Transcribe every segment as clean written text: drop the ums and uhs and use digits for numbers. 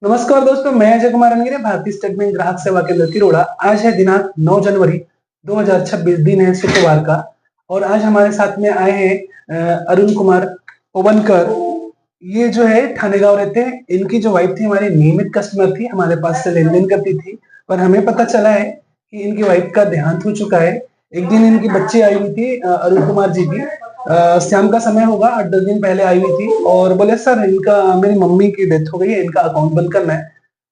नमस्कार दोस्तों, मैं अजय कुमार अंगिरे, भारतीय स्टेट बैंक ग्राहक सेवा केंद्र तिरोड़ा। आज है दिनांक 9 जनवरी 2026, दिन है शुक्रवार का। और आज हमारे साथ में आए हैं अरुण कुमार पवनकर। ये जो है ठाणे गांव रहते हैं। इनकी जो वाइफ थी हमारी नियमित कस्टमर थी, हमारे पास से लेन देन करती थी। पर हमें पता चला है कि इनकी वाइफ का देहांत हो चुका है। एक दिन इनकी बच्ची आई हुई थी, अरुण कुमार जी की। शाम का समय होगा, 8-10 दिन पहले आई हुई थी और बोले सर इनका, मेरी मम्मी की डेथ हो गई है, इनका अकाउंट बंद करना है।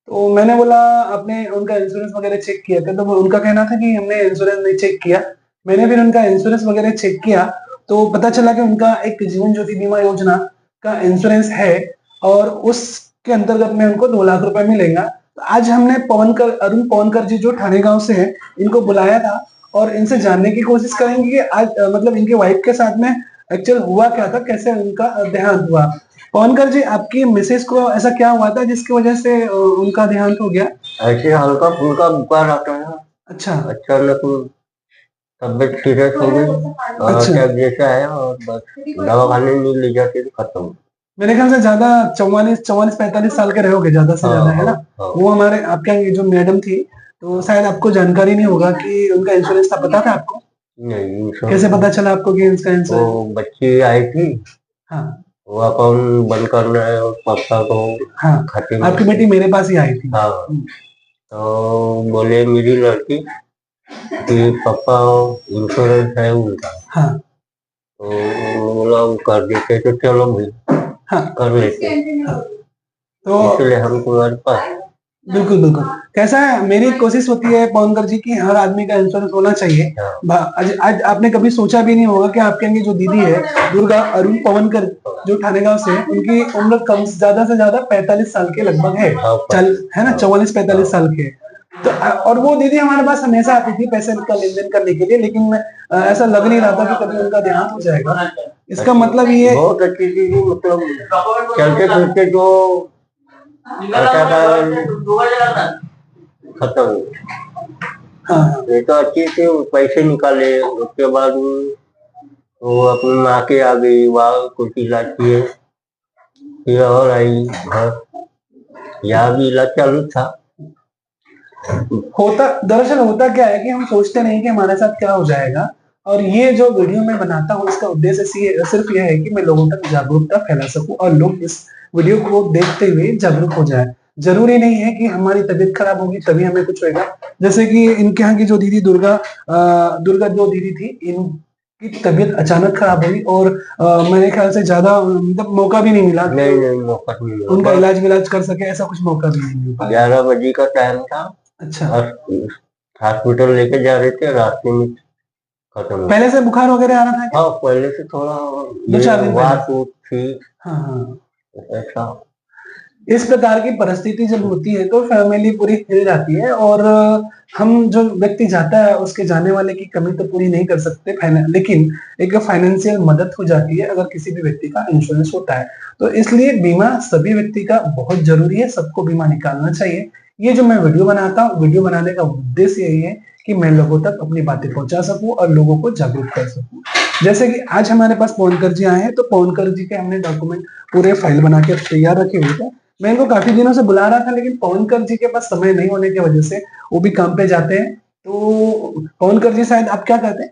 तो मैंने बोला आपने उनका इंश्योरेंस वगैरह चेक किया क्या? तो उनका कहना था कि हमने इंश्योरेंस नहीं चेक किया। मैंने फिर उनका इंश्योरेंस वगैरह चेक किया तो पता चला कि उनका एक जीवन ज्योति बीमा योजना का इंश्योरेंस है और उसके अंतर्गत में उनको 2 लाख रुपए मिलेगा। तो आज हमने अरुण पवनकर जी जो ठाणे गांव से हैं, इनको बुलाया था और इनसे जानने की कोशिश करेंगे कि आज मतलब इनके वाइफ के साथ में एक्चुअल हुआ क्या था, कैसे उनका देहांत हुआ। पवनकर जी, आपकी मिसेज को ऐसा क्या हुआ था जिसकी वजह से उनका देहांत हो गया? ऐसे हल्का फुल्का बुखार आता है। अच्छा। अचानक तबीयत सीरियस हो गई, अच्छा, अटैक जैसा है और बस दवा खाने में ले जाके तो खत्म। मेरे ख्याल से ज्यादा 44-45 साल के रहोगे, ज्यादा से हाँ ज्यादा, है हाँ ना? हाँ। वो हमारे आपके यहाँ की जो मैडम थी, तो शायद आपको जानकारी नहीं होगा कि उनका इंश्योरेंस था। पता था आपको? नहीं कैसे सब पता चला आपको कि इसका वो इंश्योरेंस? बच्ची आई थी, हाँ। वो अकाउंट बंद करना है और पापा को हाँ, खाते में। आपकी बेटी मेरे पास ही आई थी। हाँ, तो बोले मेरी लड़की कि पापा इंश्योरेंस है उनका, हाँ। तो उन्होंने बोला वो कर देते तो चलो भाई हाँ। कर लेते, हाँ। तो इसलिए हम तुम्हारे पास। बिल्कुल बिल्कुल। कैसा है, मेरी कोशिश होती है पवनकर जी की हर आदमी का इंश्योरेंस होना चाहिए। हाँ आज आज आपने कभी सोचा भी नहीं होगा कि आपके यहाँ की जो दीदी है दुर्गा अरुण पवनकर, जो ठाणे गांव से है, उनकी उम्र कम ज्यादा से ज्यादा 45 साल के लगभग है। हाँ चल है ना, 44-45 हाँ। साल के। तो और वो दीदी हमारे पास हमेशा आती थी पैसे का लेन देन करने के लिए, लेकिन ऐसा लग नहीं रहा था कि कभी उनका देहांत हो जाएगा। इसका मतलब ये बहुत अच्छी चीज है, मतलब चलते फिरते जो खर्चा था खत्म। हाँ हाँ। ये तो अच्छी से पैसे निकाले, उसके बाद वो अपनी माँ के आ गई, वहाँ कुछ इलाज किए, फिर और आई घर, यहाँ भी इलाज चालू था। होता दरअसल होता क्या है कि हम सोचते नहीं कि हमारे साथ क्या हो जाएगा। और ये जो वीडियो मैं बनाता हूँ, इसका उद्देश्य सिर्फ यह है कि मैं लोगों तक जागरूकता फैला सकूं और लोग इस वीडियो को देखते हुए जागरूक हो जाए। जरूरी नहीं है कि हमारी तबीयत खराब होगी तभी हमें कुछ होगा। जैसे कि इनके यहाँ की जो दीदी दुर्गा जो दीदी थी, इनकी तबीयत अचानक खराब हुई और मेरे ख्याल से ज्यादा मतलब मौका भी नहीं मिला कि नहीं नहीं, मौका नहीं मिला, उनका बस इलाज विलाज कर सके, ऐसा कुछ मौका भी नहीं मिल पाया। 11 बजे का टाइम था। अच्छा। हॉस्पिटल लेके जा रहे थे, रास्ते में खत्म हो पहले गया। से बुखार वगैरह आ रहा था क्या? हाँ, पहले से थोड़ा 2-4 दिन पहले? वात वूत थी हाँ हाँ। ऐसा। इस प्रकार की परिस्थिति जब होती है तो फैमिली पूरी हिल जाती है और हम जो व्यक्ति जाता है उसके जाने वाले की कमी तो पूरी नहीं कर सकते, लेकिन एक फाइनेंशियल मदद हो जाती है अगर किसी भी व्यक्ति का इंश्योरेंस होता है। तो इसलिए बीमा सभी व्यक्ति का बहुत जरूरी है, सबको बीमा निकालना चाहिए। ये जो मैं वीडियो बनाता हूँ, वीडियो बनाने का उद्देश्य यही है कि मैं लोगों तक अपनी बातें पहुंचा सकूं और लोगों को जागरूक कर सकूं। जैसे कि आज हमारे पास पवनकर जी आए हैं, तो पवनकर जी के हमने डॉक्यूमेंट पूरे फाइल बना के तैयार रखे हुए थे। मैं इनको काफी दिनों से बुला रहा था, लेकिन पवनकर जी के पास समय नहीं होने की वजह से वो भी काम पे जाते हैं। तो पवनकर जी, शायद आप क्या कहते हैं?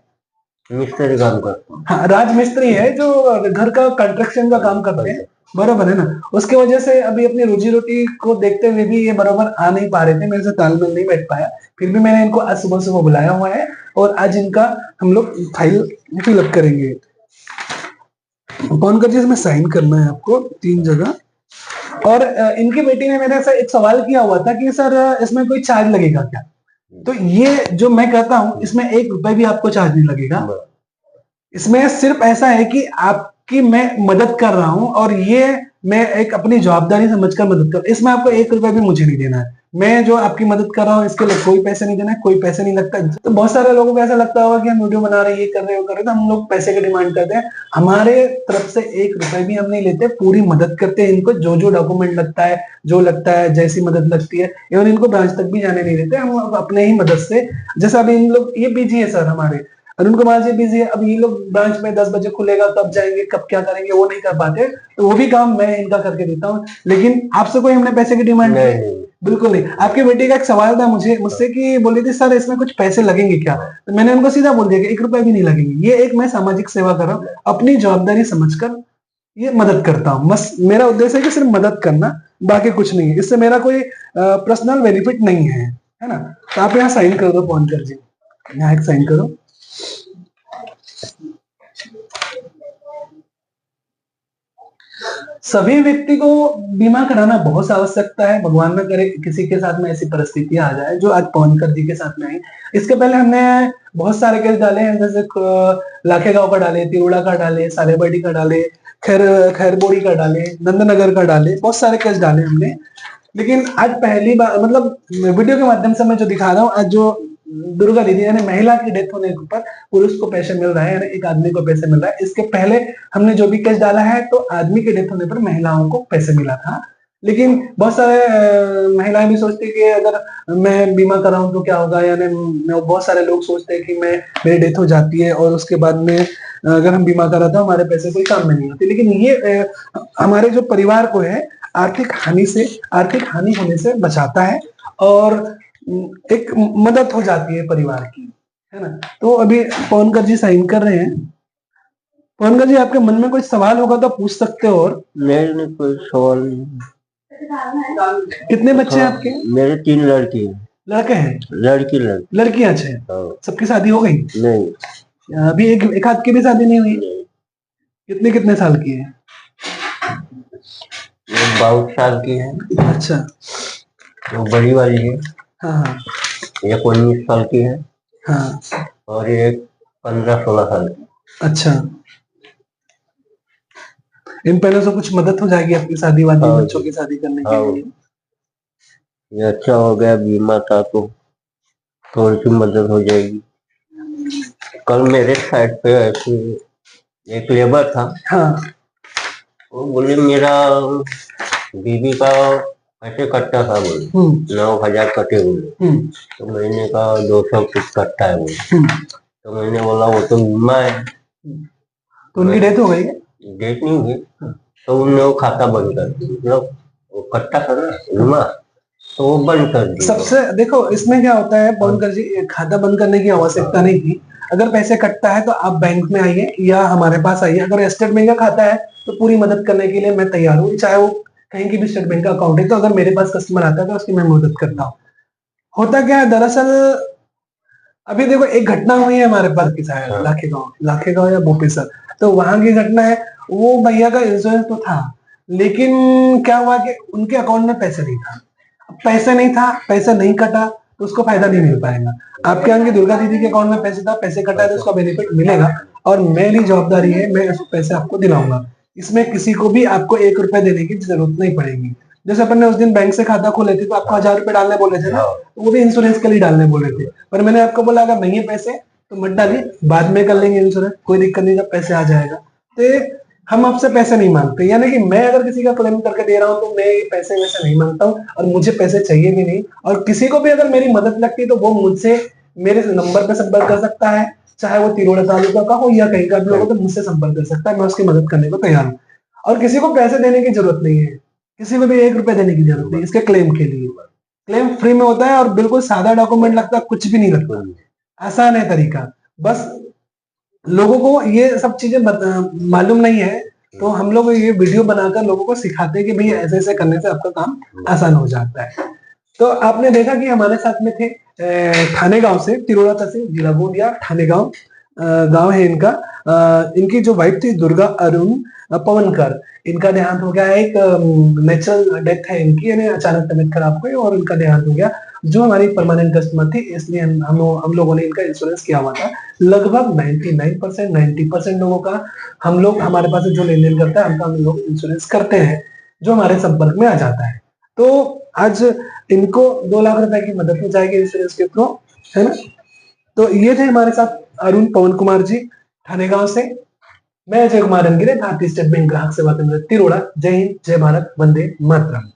मिस्त्री काम करता हूँ। हाँ, राजमिस्त्री है जो घर का कंस्ट्रक्शन का काम करते हैं। बरोबर है ना? उसके वजह से अभी अपनी रोजी रोटी को देखते हुए भी ये बराबर आ नहीं पा रहे थे, मेरे से तालमेल नहीं बैठ पाया। फिर भी मैंने इनको आज सुबह सुबह बुलाया हुआ है और आज इनका हम लोग फाइल फिलअप करेंगे। पवनकर जी, इसमें साइन करना है आपको 3 जगह। और इनकी बेटी ने मेरे से एक सवाल किया हुआ था कि सर इसमें कोई चार्ज लगेगा क्या? तो ये जो मैं कहता हूं, इसमें 1 रुपए भी आपको चार्ज नहीं लगेगा। इसमें सिर्फ ऐसा है कि आपकी मैं मदद कर रहा हूं और ये मैं एक अपनी जवाबदारी समझकर मदद कर, इसमें आपको 1 रुपए भी मुझे नहीं देना है। मैं जो आपकी मदद कर रहा हूँ इसके लिए कोई पैसे नहीं देना है, कोई पैसे नहीं लगता। तो बहुत सारे लोगों को ऐसा लगता होगा कि हम वीडियो बना रहे हैं, ये कर रहे हो कर रहे हो, तो हम लोग पैसे की डिमांड करते हैं। हमारे तरफ से 1 रुपए भी हम नहीं लेते, पूरी मदद करते हैं इनको। जो जो डॉक्यूमेंट लगता है, जो लगता है, जैसी मदद लगती है, इवन इनको ब्रांच तक भी जाने नहीं देते हम अपने ही मदद से। जैसा अभी इन लोग ये बीजी है सर हमारे, अरुण कुमार जी बिजी है, अब ये लोग ब्रांच में 10 बजे खुलेगा, कब जाएंगे, कब क्या करेंगे, वो नहीं कर पाते, तो वो भी काम मैं इनका करके देता हूँ। लेकिन आपसे कोई हमने पैसे की डिमांड नहीं की? नहीं। बिल्कुल नहीं। आपकी बेटी का एक सवाल था मुझसे कि बोली थी सर इसमें कुछ पैसे लगेंगे क्या, तो मैंने उनको सीधा बोल दिया कि 1 रुपया भी नहीं लगेंगे। ये एक मैं सामाजिक सेवा कर रहा हूँ, अपनी जवाबदारी समझकर ये मदद करता हूँ। बस मेरा उद्देश्य है कि सिर्फ मदद करना, बाकी कुछ नहीं है। इससे मेरा कोई पर्सनल बेनिफिट नहीं है ना। तो आप यहाँ साइन कर दो फोन कर जी, यहाँ एक साइन करो। सभी व्यक्ति को बीमा कराना बहुत आवश्यकता है। भगवान न करे किसी के साथ में ऐसी परिस्थितियां आ जाए जो आज पवनकर जी के साथ में आई। इसके पहले हमने बहुत सारे केस डाले हैं, जैसे लाखेगांव का डाले, तिरुड़ा का डाले, सालेबर्डी का डाले, खैरबोड़ी का डाले, नंदनगर का डाले, बहुत सारे केस डाले हमने। लेकिन आज पहली बार मतलब वीडियो के माध्यम से मैं जो दिखा रहा हूँ, आज जो दुर्गा दीदी यानी महिला की डेथ होने के ऊपर पुरुष को पैसे मिल रहा है, यानी एक आदमी को पैसे मिल रहा है। इसके पहले हमने जो भी केस डाला है तो आदमी की डेथ होने पर महिलाओं को पैसे मिला था। लेकिन बहुत सारे महिलाएं भी सोचती कि अगर मैं बीमा कराऊं तो क्या होगा, यानी बहुत सारे लोग सोचते हैं कि मेरी डेथ हो जाती है और उसके बाद में अगर हम बीमा कराते हैं हमारे पैसे कोई काम में नहीं होते। लेकिन ये हमारे जो परिवार को है आर्थिक हानि होने से बचाता है और एक मदद हो जाती है परिवार की, है ना। तो अभी पवनकर जी साइन कर रहे हैं। पवनकर जी आपके मन में कोई सवाल होगा तो पूछ सकते हो। और मेरे कोई सवाल नहीं। कितने बच्चे हैं आपके? मेरे 3 लड़की हैं। लड़के हैं? लड़की लड़कियां? अच्छा है। सबकी शादी हो गई? नहीं। अभी एक आध की भी शादी नहीं हुई? कितने कितने साल की है? 22 साल की है। अच्छा। वो बड़ी वाली है। हाँ। एक 19 साल की है। हाँ। और एक 15-16 साल की। अच्छा। इन पैसों से कुछ मदद हो जाएगी आपकी शादी वादी, बच्चों की शादी करने के लिए? ये अच्छा हो गया बीमा था तो थोड़ी सी मदद हो जाएगी। कल मेरे साइड पे ऐसे एक लेबर था। हाँ। वो बोले मेरा बीवी का पैसे कटता था, बोले 9,000 कटे हुए। तो महीने का 200 कुछ कटता है बोले। तो मैंने बोला वो तो बीमा है। तो उनकी डेथ हो गई? डेथ नहीं हुई। तो उन्होंने वो खाता बंद कर दिया, मतलब वो कटता था ना बीमा, तो वो बंद कर दिया। सबसे देखो इसमें क्या होता है पवनकर जी, खाता बंद करने की आवश्यकता नहीं थी। अगर पैसे कटता है तो आप बैंक में आइए या हमारे पास आइए। अगर स्टेट बैंक का खाता है तो पूरी मदद करने के लिए मैं तैयार हूँ, चाहे वो कहीं की भी स्टेट बैंक का अकाउंट है। तो अगर मेरे पास कस्टमर आता है तो उसकी मैं मदद करता हूँ। होता क्या है दरअसल, अभी देखो एक घटना हुई है हमारे पास की, शायद लाखेगांव या भोपेसर, तो वहां की घटना है। वो भैया का इंश्योरेंस तो था, लेकिन क्या हुआ कि उनके अकाउंट में पैसे नहीं था। पैसा नहीं कटा तो उसको फायदा नहीं मिल पाएगा। आपके यहाँ की दुर्गा दीदी के अकाउंट में पैसे था, पैसे कटा है तो उसका बेनिफिट मिलेगा और मेरी जवाबदारी है, मैं पैसे आपको दिलाऊंगा। इसमें किसी को भी आपको 1 रुपया देने की जरूरत नहीं पड़ेगी। जैसे अपन ने उस दिन बैंक से खाता खोले थे तो आपको 1000 रुपए डालने बोले थे ना, तो वो भी इंश्योरेंस के लिए डालने बोले थे। पर मैंने आपको बोला अगर नहीं है पैसे तो मत डालिए, बाद में कर लेंगे इंश्योरेंस, कोई दिक्कत नहीं, जब पैसे आ जाएगा। तो हम आपसे पैसे नहीं मांगते, यानी कि मैं अगर किसी का क्लेम करके दे रहा हूँ तो मैं पैसे वैसे नहीं मांगता हूँ और मुझे पैसे चाहिए भी नहीं। और किसी को भी अगर मेरी मदद लगती है तो वो मुझसे मेरे नंबर पे संपर्क कर सकता है, चाहे वो तिरोड़ा तालुका का हो या कहीं का भी हो, तो मुझसे संपर्क कर सकता है, मैं उसकी मदद करने को तैयार हूँ। और किसी को पैसे देने की जरूरत नहीं है, किसी को भी 1 रुपया देने की जरूरत नहीं इसके क्लेम के लिए। क्लेम फ्री में होता है और बिल्कुल सादा डॉक्यूमेंट लगता है, कुछ भी नहीं लगता, आसान है तरीका। बस लोगों को ये सब चीजें मालूम नहीं है, तो हम लोग ये वीडियो बनाकर लोगों को सिखाते हैं कि भाई ऐसे ऐसे करने से आपका काम आसान हो जाता है। तो आपने देखा कि हमारे साथ में थे थाने गांव से, तिरोड़ा तहसील, जिला गोंदिया, थाने गांव गांव है इनका। इनकी जो वाइफ थी दुर्गा अरुण पवनकर, इनका देहांत हो गया। एक नेचुरल डेथ है इनकी, यानी अचानक तबीयत खराब हुई और इनका देहांत हो गया। जो हमारी परमानेंट कस्टमर थी इसलिए हम लोगों ने इनका इंश्योरेंस किया हुआ था। लगभग 99% 90% लोगों का हमारे पास जो लेन देन करता है हम लोग इंश्योरेंस करते हैं, जो हमारे संपर्क में आ जाता है। तो आज इनको 2 लाख रुपए की मदद हो जाएगी इंश्योरेंस के थ्रू, है ना। तो ये थे हमारे साथ अरुण पवन कुमार जी थाने गांव से। मैं अजय कुमार रंगिरे, भारतीय स्टेट बैंक ग्राहक सेवा केंद्र तिरोड़ा। जय हिंद, जय भारत, वंदे मातरम।